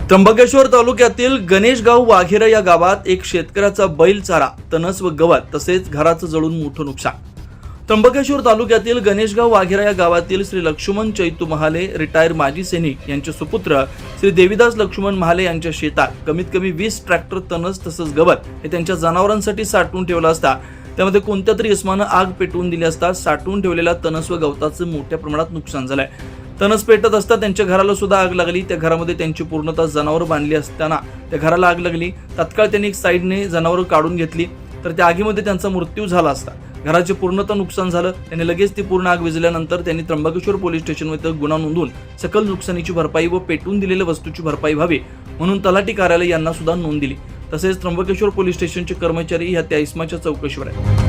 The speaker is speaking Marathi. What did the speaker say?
त्र्यंबकेश्वर तालुक्यातील गणेशगाव वाघेरा या गावात एक शेतकऱ्याचा बैल चारा, तणस व गवत तसेच घराचं जळून मोठं नुकसान। त्र्यंबकेश्वर तालुक्यातील गणेशगाव वाघेरा या गावातील श्री लक्ष्मण चैतू महाले रिटायर माजी सैनिक यांचे सुपुत्र श्री देवीदास लक्ष्मण महाले यांच्या शेतात कमीत कमी 20 ट्रॅक्टर तणस तसंच गवत हे त्यांच्या जनावरांसाठी साठवून ठेवलं असता त्यामध्ये कोणत्या तरी इसमानं आग पेटवून दिली असता साठवून ठेवलेल्या तणस व गवताचं मोठ्या प्रमाणात नुकसान झालंय। तणस पेटत असता त्यांच्या घराला सुद्धा आग लागली। त्या घरामध्ये त्यांची पूर्णतः जनावर बांधली असताना त्या घराला आग लागली। तात्काळ त्यांनी एक साईडने जनावर काढून घेतली तर त्या आगीमध्ये त्यांचा मृत्यू झाला असता घराचे पूर्णतः नुकसान झालं। त्यांनी लगेच ती पूर्ण आग विझल्यानंतर त्यांनी त्र्यंबकेश्वर पोलीस स्टेशनमध्ये गुन्हा नोंदवून सकल नुकसानीची भरपाई व पेटून दिलेल्या वस्तूची भरपाई व्हावी म्हणून तलाठी कार्यालय यांना सुद्धा नोंद दिली। तसेच त्र्यंबकेश्वर पोलीस स्टेशनचे कर्मचारी ह्या त्या इसमाच्या चौकशीवर आहेत।